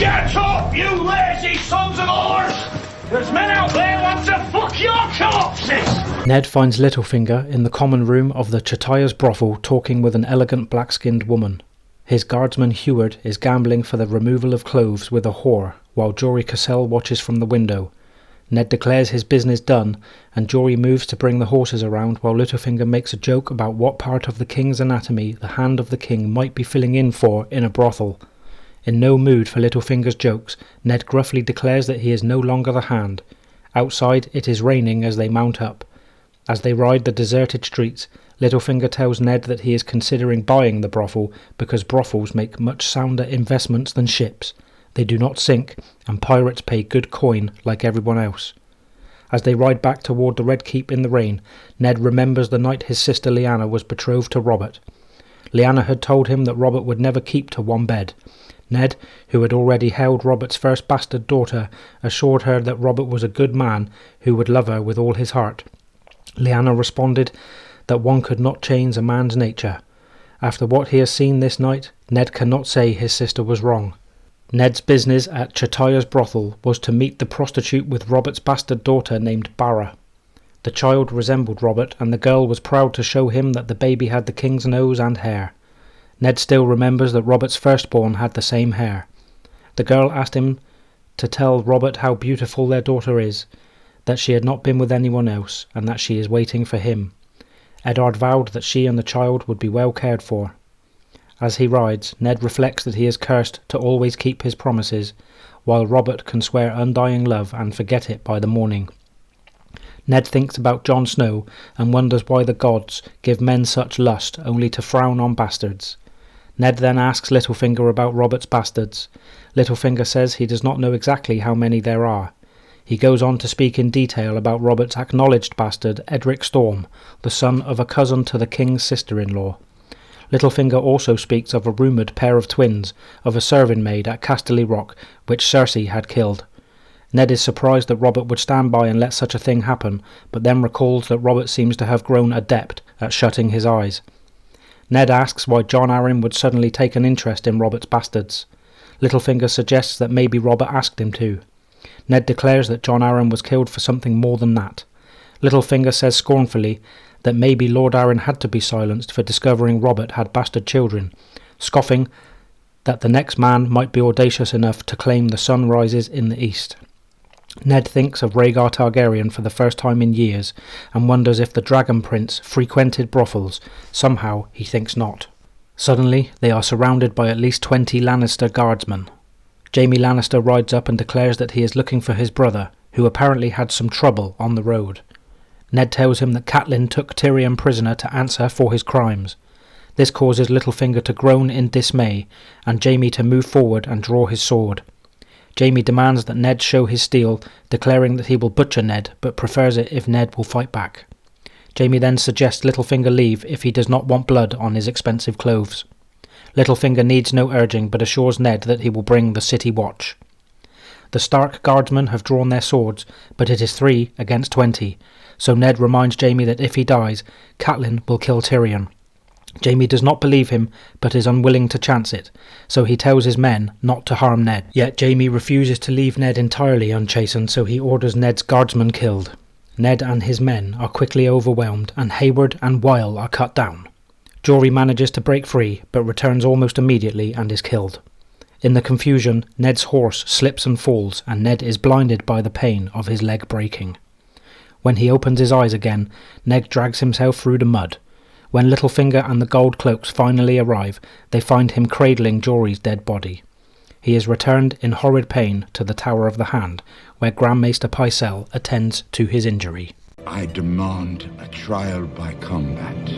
Get up, you lazy sons of whores! There's men out there who want to fuck your corpses! Ned finds Littlefinger in the common room of the Chataya's brothel talking with an elegant black-skinned woman. His guardsman Heward is gambling for the removal of clothes with a whore, while Jory Cassell watches from the window. Ned declares his business done, and Jory moves to bring the horses around while Littlefinger makes a joke about what part of the king's anatomy the hand of the king might be filling in for in a brothel. In no mood for Littlefinger's jokes, Ned gruffly declares that he is no longer the hand. Outside it is raining as they mount up. As they ride the deserted streets, Littlefinger tells Ned that he is considering buying the brothel because brothels make much sounder investments than ships. They do not sink, and pirates pay good coin like everyone else. As they ride back toward the Red Keep in the rain, Ned remembers the night his sister Lyanna was betrothed to Robert. Lyanna had told him that Robert would never keep to one bed. Ned, who had already held Robert's first bastard daughter, assured her that Robert was a good man who would love her with all his heart. Lyanna responded that one could not change a man's nature. After what he has seen this night, Ned cannot say his sister was wrong. Ned's business at Chataya's brothel was to meet the prostitute with Robert's bastard daughter named Barra. The child resembled Robert, and the girl was proud to show him that the baby had the king's nose and hair. Ned still remembers that Robert's firstborn had the same hair. The girl asked him to tell Robert how beautiful their daughter is, that she had not been with anyone else, and that she is waiting for him. Eddard vowed that she and the child would be well cared for. As he rides, Ned reflects that he is cursed to always keep his promises, while Robert can swear undying love and forget it by the morning. Ned thinks about Jon Snow and wonders why the gods give men such lust only to frown on bastards. Ned then asks Littlefinger about Robert's bastards. Littlefinger says he does not know exactly how many there are. He goes on to speak in detail about Robert's acknowledged bastard, Edric Storm, the son of a cousin to the king's sister-in-law. Littlefinger also speaks of a rumoured pair of twins of a serving maid at Casterly Rock, which Cersei had killed. Ned is surprised that Robert would stand by and let such a thing happen, but then recalls that Robert seems to have grown adept at shutting his eyes. Ned asks why Jon Arryn would suddenly take an interest in Robert's bastards. Littlefinger suggests that maybe Robert asked him to. Ned declares that Jon Arryn was killed for something more than that. Littlefinger says scornfully that maybe Lord Arryn had to be silenced for discovering Robert had bastard children, scoffing that the next man might be audacious enough to claim the sun rises in the east. Ned thinks of Rhaegar Targaryen for the first time in years, and wonders if the Dragon Prince frequented brothels. Somehow he thinks not. Suddenly they are surrounded by at least 20 Lannister guardsmen. Jaime Lannister rides up and declares that he is looking for his brother, who apparently had some trouble on the road. Ned tells him that Catelyn took Tyrion prisoner to answer for his crimes. This causes Littlefinger to groan in dismay, and Jaime to move forward and draw his sword. Jaime demands that Ned show his steel, declaring that he will butcher Ned, but prefers it if Ned will fight back. Jaime then suggests Littlefinger leave if he does not want blood on his expensive clothes. Littlefinger needs no urging, but assures Ned that he will bring the city watch. The Stark guardsmen have drawn their swords, but it is 3 against 20, so Ned reminds Jaime that if he dies, Catelyn will kill Tyrion. Jaime does not believe him, but is unwilling to chance it, so he tells his men not to harm Ned. Yet Jaime refuses to leave Ned entirely unchastened, so he orders Ned's guardsmen killed. Ned and his men are quickly overwhelmed, and Hayward and Wyle are cut down. Jory manages to break free, but returns almost immediately and is killed. In the confusion, Ned's horse slips and falls, and Ned is blinded by the pain of his leg breaking. When he opens his eyes again, Ned drags himself through the mud. When Littlefinger and the gold cloaks finally arrive, they find him cradling Jory's dead body. He is returned in horrid pain to the Tower of the Hand, where Grand Maester Pycelle attends to his injury. I demand a trial by combat.